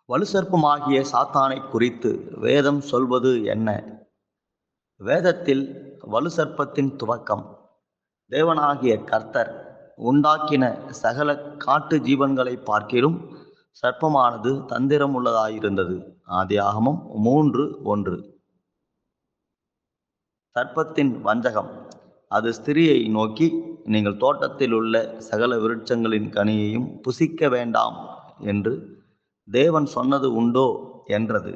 வலுசற்பமாகிய சாத்தானை குறித்து வேதம் சொல்வது என்ன? வேதத்தில் வலுசற்பத்தின் துவக்கம். தேவனாகிய கர்த்தர் உண்டாக்கின சகல காட்டு ஜீவன்களை பார்க்கிலும் சர்ப்பமானது தந்திரமுள்ளதாயிருந்தது. ஆதியாகமம் 3:1. சர்ப்பத்தின் வஞ்சகம். அது ஸ்திரியை நோக்கி, நீங்கள் தோட்டத்தில் உள்ள சகல விருட்சங்களின் கனியையும் புசிக்க வேண்டாம் என்று தேவன் சொன்னது உண்டோ என்றது.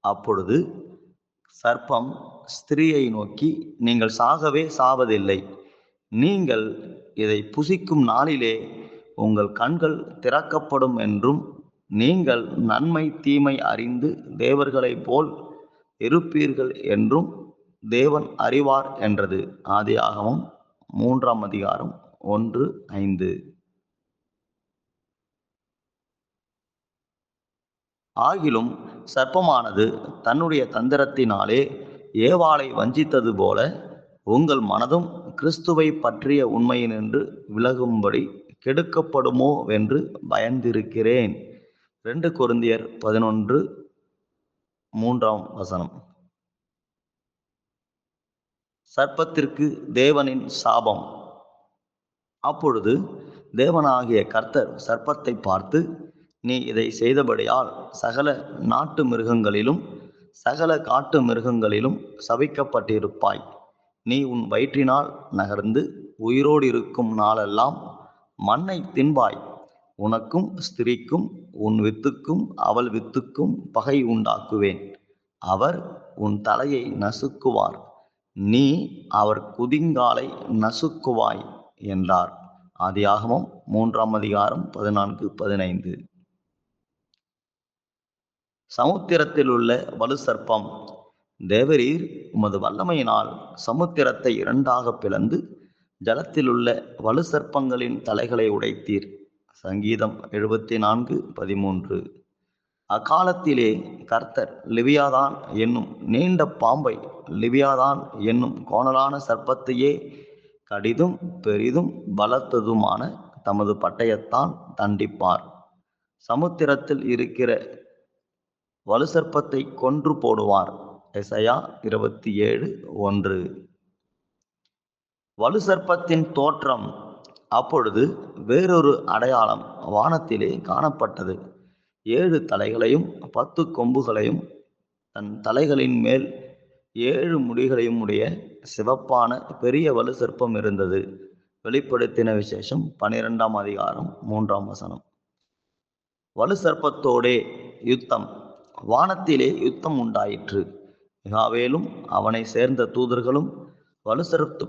அப்பொழுது சர்ப்பம் ஸ்திரியை நோக்கி, நீங்கள் சாகவே சாவதில்லை. நீங்கள் இதை புசிக்கும் நாளிலே உங்கள் கண்கள் திறக்கப்படும் என்றும் நீங்கள் நன்மை தீமை அறிந்து தேவர்களைப் போல் இருப்பீர்கள் என்றும் தேவன் அறிவார் என்றது. ஆதியாகமம் 3:1-5. ஆகிலும் சர்ப்பமானது தன்னுடைய தந்திரத்தினாலே ஏவாளை வஞ்சித்தது போல உங்கள் மனதும் கிறிஸ்துவை பற்றிய உண்மையினின்று விலகும்படி கெடுக்கப்படுமோ வென்று பயந்திருக்கிறேன். 2 கொரிந்தியர் 11:3. சர்ப்பத்திற்கு தேவனின் சாபம். அப்பொழுது தேவனாகிய கர்த்தர் சர்ப்பத்தை பார்த்து, நீ இதை செய்தபடியால் சகல நாட்டு மிருகங்களிலும் சகல காட்டு மிருகங்களிலும் சபிக்கப்பட்டிருப்பாய். நீ உன் வயிற்றினால் நகர்ந்து உயிரோடு இருக்கும் நாளெல்லாம் மண்ணை தின்பாய். உனக்கும் ஸ்திரீக்கும் உன் வித்துக்கும் அவள் வித்துக்கும் பகை உண்டாக்குவேன். அவர் உன் தலையை நசுக்குவார், நீ அவர் குதிங்காலை நசுக்குவாய் என்றார். ஆதியாகமம் 3:14-15. சமுத்திரத்தில் உள்ள வலுசர்ப்பம். தேவரீர் உமது வல்லமையினால் சமுத்திரத்தை இரண்டாக பிளந்து ஜலத்திலுள்ள வலுசர்ப்பங்களின் தலைகளை உடைத்தீர். சங்கீதம் 74:13. அக்காலத்திலே கர்த்தர் லிவியாதான் என்னும் நீண்ட பாம்பை லிவியாதான் என்னும் கோணலான சர்ப்பத்தையே கடிதும் பெரிதும் பலத்ததுமான தமது பட்டயத்தால் தண்டிப்பார். சமுத்திரத்தில் இருக்கிற வலுசர்ப்பத்தை கொன்று போடுவார். எசாயா 27:1. வலுசர்ப்பத்தின் தோற்றம். அப்பொழுது வேறொரு அடையாளம் வானத்திலே காணப்பட்டது. 7 தலைகளையும் 10 கொம்புகளையும் தன் தலைகளின் மேல் 7 முடிகளையும் உடைய சிவப்பான பெரிய வலுசர்ப்பம் இருந்தது. வெளிப்படுத்தின விசேஷம் 12:3. வலுசர்ப்பத்தோடே யுத்தம். வானத்திலே யுத்தம் உண்டாயிற்று. மிகாவேலும் அவனை சேர்ந்த தூதர்களும் வலுசர்ப்ப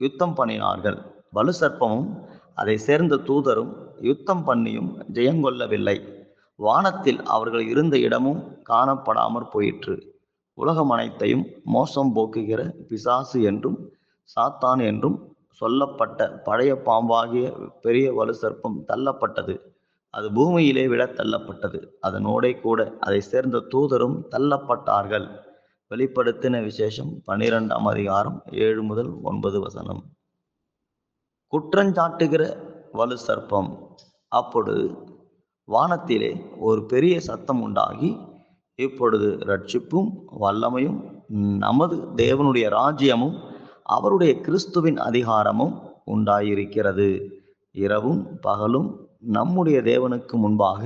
யுத்தம் பண்ணினார்கள். வலுசர்ப்பமும் அதை சேர்ந்த தூதரும் யுத்தம் பண்ணியும் ஜெயங்கொள்ளவில்லை. வானத்தில் அவர்கள் இருந்த இடமும் காணப்படாமற் போயிற்று. உலகம் அனைத்தையும் மோசம் போக்குகிற பிசாசு என்றும் சாத்தான் என்றும் சொல்லப்பட்ட பழைய பாம்பாகிய பெரிய வலுசர்ப்பம் தள்ளப்பட்டது. அது பூமியிலே விட தள்ளப்பட்டது. அதனோடே கூட அதை சேர்ந்த தூதரும் தள்ளப்பட்டார்கள். வெளிப்படுத்தின விசேஷம் 12:7-9. குற்றஞ்சாட்டுகிற வலுசர்ப்பம். அப்பொழுது வானத்திலே ஒரு பெரிய சத்தம் உண்டாகி, இப்பொழுது இரட்சிப்பும் வல்லமையும் நமது தேவனுடைய ராஜ்யமும் அவருடைய கிறிஸ்துவின் அதிகாரமும் உண்டாயிருக்கிறது. இரவும் பகலும் நம்முடைய தேவனுக்கு முன்பாக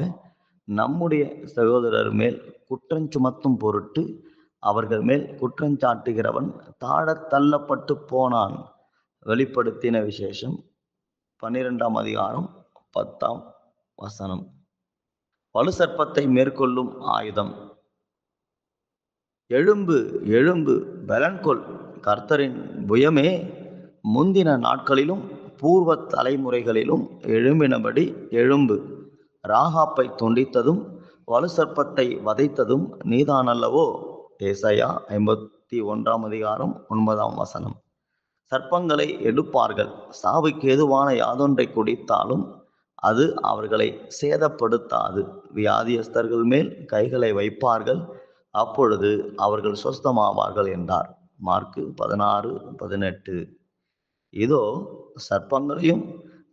நம்முடைய சகோதரர் மேல் குற்றஞ்சுமத்தும் பொருட்டு அவர்கள் மேல் குற்றஞ்சாட்டுகிறவன் தாழத் தள்ளப்பட்டு போனான். வெளிப்படுத்தின விசேஷம் 12:10. வலுசர்ப்பத்தை மேற்கொள்ளும் ஆயுதம். எழும்பு எழும்பு பலன்கொள், கர்த்தரின் புயமே, முந்தின நாட்களிலும் பூர்வ தலைமுறைகளிலும் எழும்பினபடி எழும்பு. ராகாப்பை துண்டித்ததும் வலுசர்ப்பத்தை வதைத்ததும் நீதானல்லவோ. ஏசாயா 51:9. சர்ப்பங்களை எடுப்பார்கள். சாவுக்கு ஏதுவான யாதொன்றை குடித்தாலும் அது அவர்களை சேதப்படுத்தாது. வியாதியஸ்தர்கள் மேல் கைகளை வைப்பார்கள், அப்பொழுது அவர்கள் சொஸ்தமாவார்கள் என்றார். மார்க்கு 16:18. இதோ சர்ப்பங்களையும்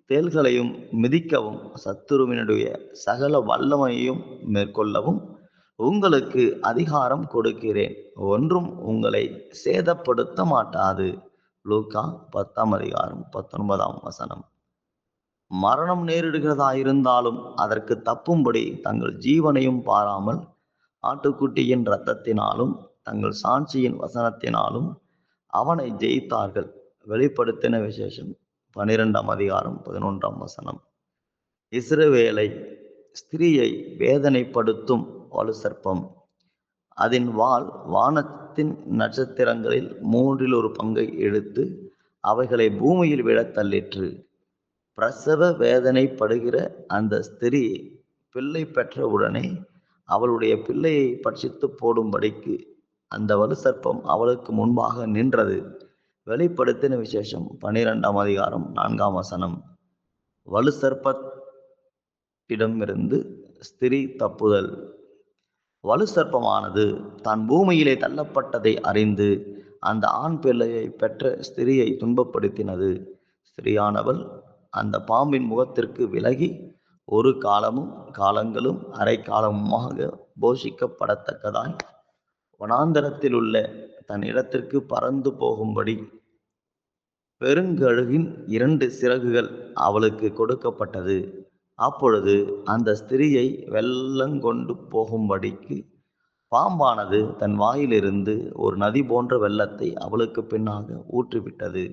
தேள்களையும் மிதிக்கவும் சத்துருவினுடைய சகல வல்லமையையும் மேற்கொள்ளவும் உங்களுக்கு அதிகாரம் கொடுக்கிறேன். ஒன்றும் உங்களை சேதப்படுத்த மாட்டாது. லூக்கா 10:19. மரணம் நேரிடுகிறதாயிருந்தாலும் அதற்கு தப்பும்படி தங்கள் ஜீவனையும் பாராமல் ஆட்டுக்குட்டியின் இரத்தத்தினாலும் தங்கள் சாட்சியின் வசனத்தினாலும் அவனை ஜெயித்தார்கள். வெளிப்படுத்தின விசேஷம் 12:11. இஸ்ரவேலை ஸ்திரீயை வேதனைப்படுத்தும் வலு சர்ப்பம். அதன் வால் வானத்தின் நட்சத்திரங்களில் 1/3 இழுத்து அவைகளை பூமியில் விழத் தள்ளிற்று. பிரசவ வேதனைப்படுகிற அந்த ஸ்திரீ பிள்ளை பெற்ற உடனே அவளுடைய பிள்ளையை பட்சித்து போடும்படிக்கு அந்த வலு சர்ப்பம் அவளுக்கு முன்பாக நின்றது. வெளிப்படுத்தின விசேஷம் 12:4. வலு சர்ப்பத்திடமிருந்து ஸ்திரீ தப்புதல். வலு சர்ப்பமானது தான் பூமியிலே தள்ளப்பட்டதை அறிந்து அந்த ஆண் பிள்ளையை பெற்ற ஸ்திரியை துன்பப்படுத்தினது. ஸ்திரியானவள் அந்த பாம்பின் முகத்திற்கு விலகி ஒரு காலங்களும் அரை காலமுமாக போஷிக்கப்படத்தக்கதாய் வனாந்தரத்தில் உள்ள தன் இடத்திற்கு பறந்து போகும்படி பெருங்கழுகின் 2 சிறகுகள் அவளுக்கு கொடுக்கப்பட்டது. அப்பொழுது அந்த ஸ்திரியை வெள்ளங்கொண்டு போகும்படிக்கு பாம்பானது தன் வாயிலிருந்து ஒரு நதி போன்ற வெள்ளத்தை அவளுக்கு பின்னாக ஊற்றிவிட்டது.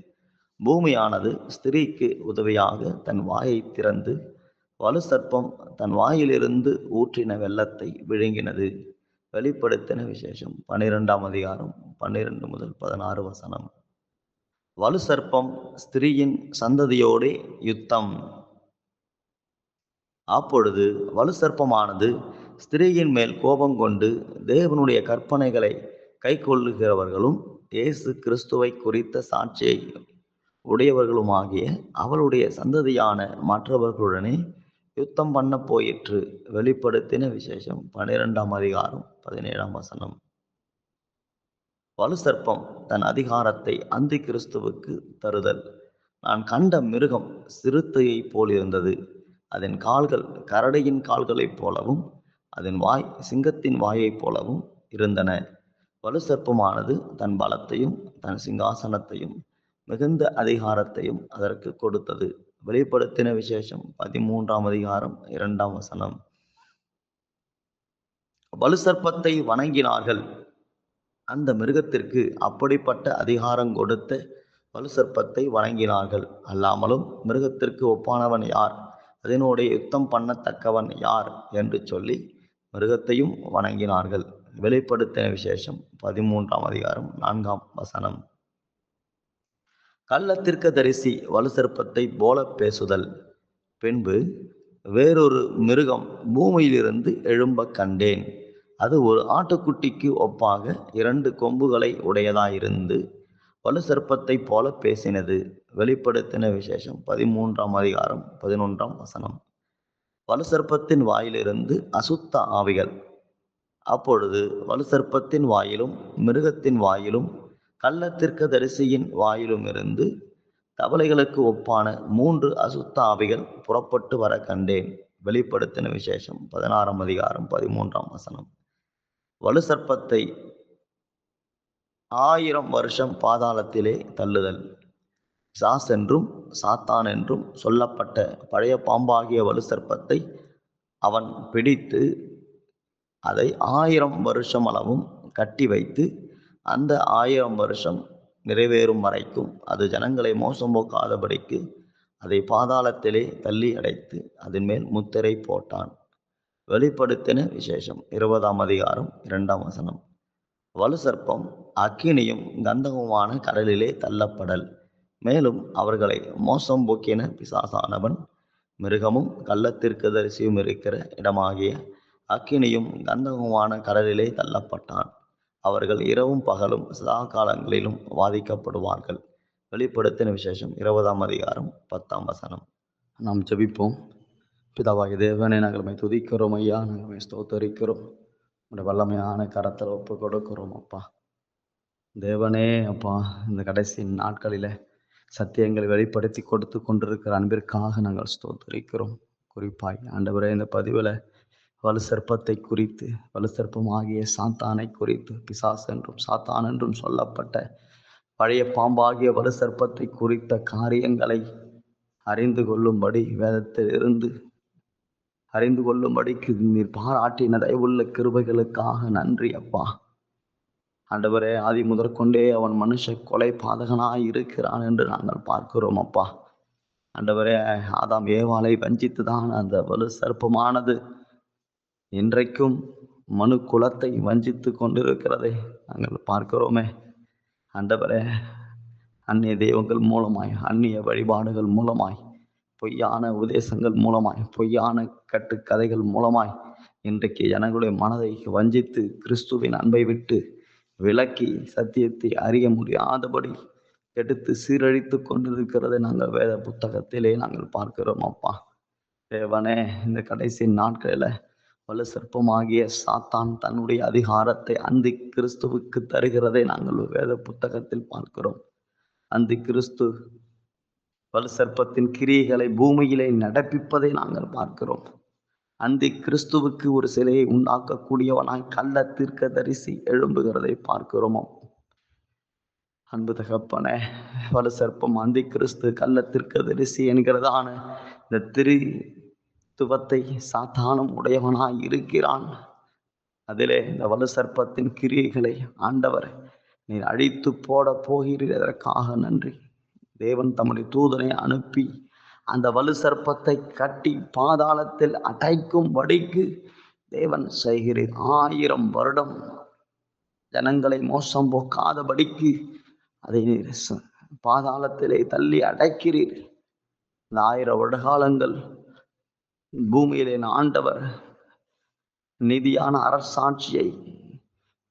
பூமியானது ஸ்திரீக்கு உதவியாக தன் வாயை திறந்து வலு சர்ப்பம் தன் வாயிலிருந்து ஊற்றின வெள்ளத்தை விழுங்கினது. வெளிப்படுத்தின விசேஷம் 12:12-16. வலு சர்ப்பம் ஸ்திரீயின் சந்ததியோடே யுத்தம். அப்பொழுது வலு சர்ப்பமானது ஸ்திரீயின் மேல் கோபம் கொண்டு தேவனுடைய கற்பனைகளை கைக்கொள்ளுகிறவர்களும் இயேசு கிறிஸ்துவை குறித்த சாட்சியை உடையவர்களுமாகிய அவளுடைய சந்ததியான மற்றவர்களுடனே யுத்தம் பண்ண போயிற்று. வெளிப்படுத்தின விசேஷம் 12:17. வலு சர்ப்பம் தன் அதிகாரத்தை அந்தி கிறிஸ்துவுக்கு தருதல். நான் கண்ட மிருகம் சிறுத்தையை போலிருந்தது. அதன் கால்கள் கரடியின் கால்களைப் போலவும் அதன் வாய் சிங்கத்தின் வாயைப் போலவும் இருந்தன. வலு சர்ப்பமானது தன் பலத்தையும் தன் சிங்காசனத்தையும் மிகுந்த அதிகாரத்தையும் அதற்கு கொடுத்தது. வெளிப்படுத்தின விசேஷம் 13:2. வலு சர்ப்பத்தை வணங்கினார்கள். அந்த மிருகத்திற்கு அப்படிப்பட்ட அதிகாரம் கொடுத்த வலு சர்ப்பத்தை வணங்கினார்கள். அல்லாமலும் மிருகத்திற்கு ஒப்பானவன் யார், அதனோட யுத்தம் பண்ணத்தக்கவன் யார் என்று சொல்லி மிருகத்தையும் வணங்கினார்கள். வெளிப்படுத்தின விசேஷம் 13:4. கள்ளத்திற்கதரிசி வலு சர்ப்பத்தை போல பேசுதல். பின்பு வேறொரு மிருகம் பூமியிலிருந்து எழும்ப கண்டேன். அது ஒரு ஆட்டுக்குட்டிக்கு ஒப்பாக 2 கொம்புகளை உடையதாயிருந்து வலு சர்ப்பத்தை போல பேசினது. வெளிப்படுத்தின விசேஷம் 13:11. வலு சர்ப்பத்தின் வாயிலிருந்து அசுத்த ஆவிகள். அப்பொழுது வலு சர்ப்பத்தின் வாயிலும் மிருகத்தின் வாயிலும் கள்ளத்திற்கதரிசியின் வாயிலும் இருந்து தவளைகளுக்கு ஒப்பான 3 அசுத்த ஆவிகள் புறப்பட்டு வர கண்டேன். வெளிப்படுத்தின விசேஷம் 16:13. வலு சர்ப்பத்தை 1000 வருஷம் பாதாளத்திலே தள்ளுதல். சாஸ் என்றும் சாத்தான் என்றும் சொல்லப்பட்ட பழைய பாம்பாகிய வலு சர்ப்பத்தை அவன் பிடித்து அதை 1000 வருஷம் அளவும் கட்டி வைத்து அந்த 1000 வருஷம் நிறைவேறும் வரைக்கும் அது ஜனங்களை மோசம் போக்காதபடிக்கு அதை பாதாளத்திலே தள்ளி அடைத்து அதன் மேல் முத்திரை போட்டான். வெளிப்படுத்தின விசேஷம் 20:2. வலு சர்ப்பம் அக்கினியும் கந்தகமுமான கடலிலே தள்ளப்படல். மேலும் அவர்களை மோசம் போக்கின பிசாசானவன் மிருகமும் கள்ளத்திற்கதரிசியும் இருக்கிற இடமாகிய அக்கினியும் கந்தகமுமான கடலிலே தள்ளப்பட்டான். அவர்கள் இரவும் பகலும் சதா காலங்களிலும் வாதிக்கப்படுவார்கள். வெளிப்படுத்தின விசேஷம் 20:10. நாம் ஜெபிப்போம். பிதாவாகிய தேவனே, நாங்கள் துதிக்கிறோம் ஐயா, நாங்கள் ஸ்தோத்தரிக்கிறோம். உடைய வல்லமையான கரத்தில் ஒப்பு கொடுக்கிறோம் அப்பா. தேவனே அப்பா, இந்த கடைசி நாட்களில் சத்தியங்களை வெளிப்படுத்தி கொடுத்து கொண்டிருக்கிற அன்பிற்காக நாங்கள் ஸ்தோத்திரிக்கிறோம். குறிப்பாய் ஆண்டவரே, இந்த பதிவில் வலு சர்ப்பத்தை குறித்து, வலு சர்ப்பமாகிய சாத்தானை குறித்து, பிசாசு என்றும் சாத்தான் என்றும் சொல்லப்பட்ட பழைய பாம்பாகிய வலு சர்ப்பத்தை குறித்த காரியங்களை அறிந்து கொள்ளும்படி வேதத்தில் இருந்து அறிந்து கொள்ளும்படிக்கு நீர் பாராட்டின தயவுள்ள கிருபைகளுக்காக நன்றி அப்பா. ஆண்டவரே, ஆதி முதற்கொண்டே அவன் மனுஷ கொலை பாதகனாய் இருக்கிறான் என்று நாங்கள் பார்க்கிறோம் அப்பா. ஆண்டவரே, ஆதாம் ஏவாளை வஞ்சித்து தான் அந்த வலு சர்ப்பமானது இன்றைக்கும் மனு குலத்தை வஞ்சித்து கொண்டிருக்கிறதை நாங்கள் பார்க்கிறோமே. ஆண்டவரே, அந்நிய தெய்வங்கள் மூலமாய், அந்நிய வழிபாடுகள் மூலமாய், பொய்யான உபதேசங்கள் மூலமாய், பொய்யான கட்டுக்கதைகள் மூலமாய் இன்றைக்கு ஜனங்களுடைய மனதை வஞ்சித்து கிறிஸ்துவின் அன்பை விட்டு விலக்கி சத்தியத்தை அறிய முடியாதபடி எடுத்து சீரழித்து கொண்டிருக்கிறதை நாங்கள் வேத புத்தகத்திலே நாங்கள் பார்க்கிறோம் அப்பா. தேவனே, இந்த கடைசி நாட்களில் வலு சர்ப்பமாகிய சாத்தான் தன்னுடைய அதிகாரத்தை அந்தி கிறிஸ்துவுக்கு தருகிறதை நாங்கள் வேத புத்தகத்தில் பார்க்கிறோம். அந்தி கிறிஸ்து வலு சர்ப்பத்தின் கிரியைகளை பூமியிலே நடப்பிப்பதை நாங்கள் பார்க்கிறோம். அந்தி கிறிஸ்துவுக்கு ஒரு சிலையை உண்டாக்கக்கூடியவனாய் கள்ள தீர்க்கதரிசி எழும்புகிறதை பார்க்கிறோமோ. அன்பு தகப்பனே, வலு சர்ப்பம் அந்தி கிறிஸ்து கள்ள தீர்க்கதரிசி என்கிறதான இந்த திரித்துவத்தை சாத்தானும் உடையவனாய் இருக்கிறான். அதிலே இந்த வலு சர்ப்பத்தின் கிரியைகளை ஆண்டவர் நீர் அழித்து போட போகிறீர். அதற்காக நன்றி. தேவன் தம்முடைய தூதனை அனுப்பி அந்த வலு சர்ப்பத்தை கட்டி பாதாளத்தில் அடைக்கும்படிக்கு தேவன் செய்கிறீர். 1000 வருடம் ஜனங்களை மோசம் போக்காதபடிக்கு அதை பாதாளத்திலே தள்ளி அடைக்கிறீர். இந்த 1000 வருடகாலங்கள் பூமியிலே ஆண்டவர் நீதியான அரசாட்சியை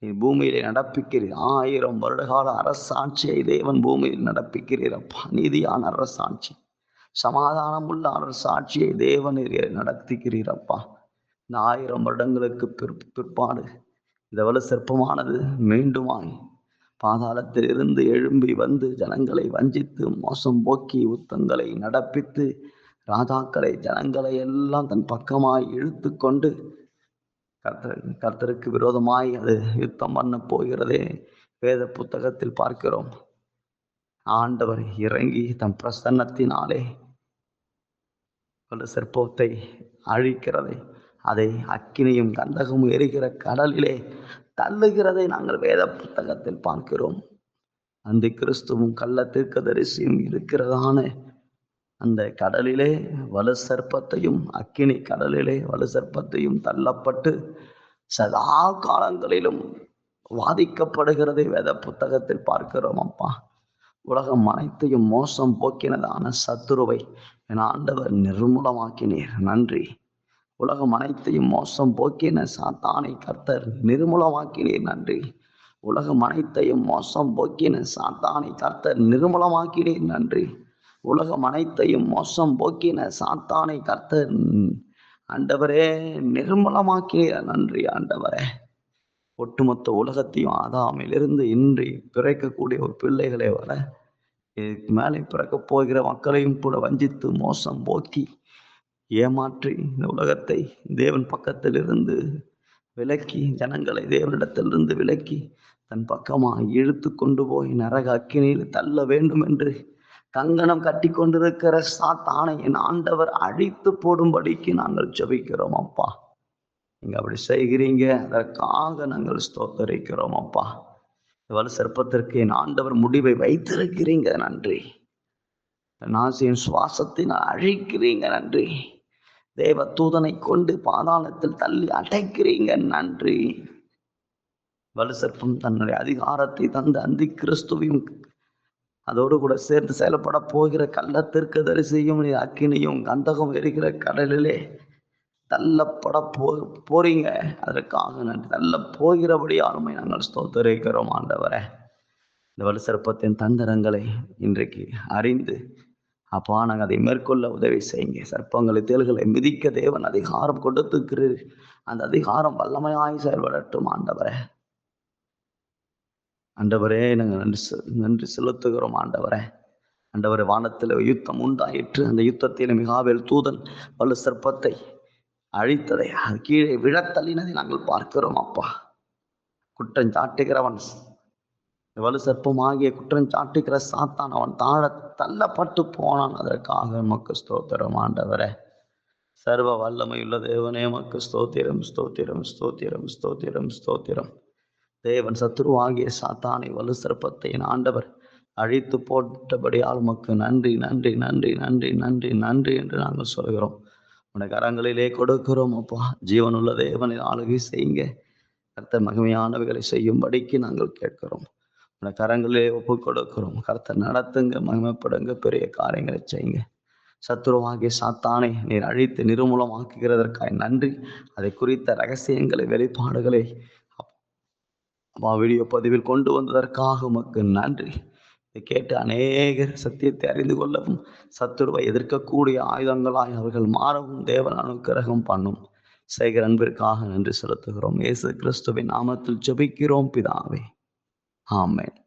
பூமியிலே நடப்பிக்கிறீர். 1000 வருடகால அரசாட்சியை தேவன் பூமியில் நடப்பிக்கிறீர் அப்பா. நீதியான அரசாட்சி, சமாதானம் உள்ள அரசாட்சியை தேவன் நடத்துகிறீர் அப்பா. இந்த 1000 வருடங்களுக்கு பிற்பாடு இந்த வலு சர்ப்பமானது மீண்டுமாய் பாதாளத்தில் இருந்து எழும்பி வந்து ஜனங்களை வஞ்சித்து மோசம் போக்கி யுத்தங்களை நடப்பித்து ராஜாக்களை ஜனங்களை எல்லாம் தன் பக்கமாய் இழுத்து கொண்டு கர்த்தருக்கு விரோதமாய் அது யுத்தம் பண்ண போகிறதே வேத புத்தகத்தில் பார்க்கிறோம். ஆண்டவர் இறங்கி தம் பிரசன்னத்தினாலே வலு சர்ப்பத்தை அழிக்கிறதை, அதை அக்கினியும் கந்தகமும் எரிகிற கடலிலே தள்ளுகிறதை நாங்கள் வேத புத்தகத்தில் பார்க்கிறோம். அந்த கிறிஸ்துவும் கள்ள தீர்க்கதரிசியும் இருக்கிறதான அந்த கடலிலே வலு சர்ப்பத்தையும், அக்கினி கடலிலே வலு சர்ப்பத்தையும் தள்ளப்பட்டு சதா காலங்களிலும் வாதிக்கப்படுகிறதை வேத புத்தகத்தில் பார்க்கிறோம் அப்பா. உலகம் அனைத்தையும் மோசம் போக்கினதான சத்துருவை என் ஆண்டவர் நிர்மூலமாக்கினீர். நன்றி. உலகம் அனைத்தையும் மோசம் போக்கின சாத்தானை கர்த்தர் நிர்மூலமாக்கினீர். நன்றி. உலகம் அனைத்தையும் மோசம் போக்கின சாத்தானை கர்த்தர் நிர்மூலமாக்கினீர். நன்றி. உலகம் அனைத்தையும் மோசம் போக்கின சாத்தானை கர்த்தர் ஆண்டவரே நிர்மூலமாக்கினீர். நன்றி ஆண்டவரே. ஒட்டுமொத்த உலகத்தையும் ஆதாமிலிருந்து இன்றி பிறக்கக்கூடிய ஒரு பிள்ளைகளை வர இதுக்கு மேலே பிறக்க போகிற மக்களையும் கூட வஞ்சித்து மோசம் போக்கி ஏமாற்றி இந்த உலகத்தை தேவன் பக்கத்திலிருந்து விலக்கி, ஜனங்களை தேவனிடத்திலிருந்து விலக்கி தன் பக்கமாக இழுத்து கொண்டு போய் நரக அக்கினியில் தள்ள வேண்டும் என்று கங்கணம் கட்டி கொண்டிருக்கிற சாத்தானை என் ஆண்டவர் அழித்து போடும்படிக்கு நாங்கள் ஜெபிக்கிறோம் அப்பா. நீங்க அப்படி செய்கிறீங்க, அதற்காக நாங்கள் ஸ்தோத்தரிக்கிறோம் அப்பா. வலு சர்ப்பத்திற்கு என் ஆண்டவர் முடிவை வைத்திருக்கிறீங்க. நன்றி. நாசியின் சுவாசத்தினால் அழிக்கிறீங்க. நன்றி. தேவ தூதனை கொண்டு பாதாளத்தில் தள்ளி அடைக்கிறீங்க. நன்றி. வலு சர்ப்பம் தன்னுடைய அதிகாரத்தை தந்த அந்தி கிறிஸ்துவையும் அதோடு கூட சேர்ந்து செயல்பட போகிற கள்ள தீர்க்கதரிசியும் அக்கினியும் கந்தகம் எரிகிற கடலிலே தள்ளப்பட போறீங்க. அதற்காக நன்றி. தள்ள போகிறபடி ஆளுமை நாங்கள் ஸ்தோத்தரிக்கிறோம் ஆண்டவரே. இந்த வலு சர்ப்பத்தின் தந்திரங்களை இன்றைக்கு அறிந்து அப்பா நாங்கள் அதை மேற்கொள்ள உதவி செய்யுங்க. சர்ப்பங்களை தேள்களை மிதிக்க தேவன் அதிகாரம் கொடுத்துக்கிறீர். அந்த அதிகாரம் வல்லமையாய் செயல்படட்டும் ஆண்டவரே. ஆண்டவரே, நாங்கள் நன்றி செலுத்துகிறோம் ஆண்டவரே. ஆண்டவரே, வானத்தில் யுத்தம் உண்டாயிற்று. அந்த யுத்தத்தில் மிகாவேல் தூதன் வலு சர்ப்பத்தை அழித்ததை, அது கீழே விழத்தள்ளினதை நாங்கள் பார்க்கிறோம் அப்பா. குற்றம் சாட்டுகிறவன், வலு சர்ப்பமாகிய குற்றம் சாட்டுகிற சாத்தான் அவன் தாழ தள்ளப்பட்டு போனான். அதற்காக உமக்கு ஸ்தோத்திரம் ஆண்டவரே. சர்வ வல்லமையுள்ள தேவனே, உமக்கு ஸ்தோத்திரம், ஸ்தோத்திரம், ஸ்தோத்திரம், ஸ்தோத்திரம், ஸ்தோத்திரம். தேவன் சத்துருவாகிய சாத்தானை, வலு சர்ப்பத்தை ஆண்டவர் அழித்து போட்டபடியால் உமக்கு நன்றி, நன்றி, நன்றி, நன்றி, நன்றி, நன்றி என்று நாங்கள் சொல்கிறோம். உடைய கரங்களிலே கொடுக்கிறோம் அப்பா. ஜீவனுள்ள தேவனை ஆளுகை செய்யுங்க. கர்த்தர் மகிமையானவைகளை செய்யும்படிக்கு நாங்கள் கேட்கிறோம். உடைய கரங்களிலே ஒப்பு கொடுக்கிறோம். கர்த்தர் நடத்துங்க, மகிமைப்படுங்க, பெரிய காரியங்களை செய்யுங்க. சத்துருவாகிய சாத்தானை நீர் அழித்து நிர்மூலமாக்குகிறதற்காக நன்றி. அதை குறித்த ரகசியங்களை, வெளிப்பாடுகளை வீடியோ பதிவில் கொண்டு வந்ததற்காக உமக்கு நன்றி. இதை கேட்டு அநேகர் சத்தியத்தை அறிந்து கொள்ளவும், சத்துருவை எதிர்க்கக்கூடிய ஆயுதங்களாய் அவர்கள் மாறவும் தேவன் அனுக்கிரகம் பண்ணும். செய்கிற அன்பிற்காக நன்றி செலுத்துகிறோம். இயேசு கிறிஸ்துவின் நாமத்தில் ஜெபிக்கிறோம் பிதாவே. ஆமென்.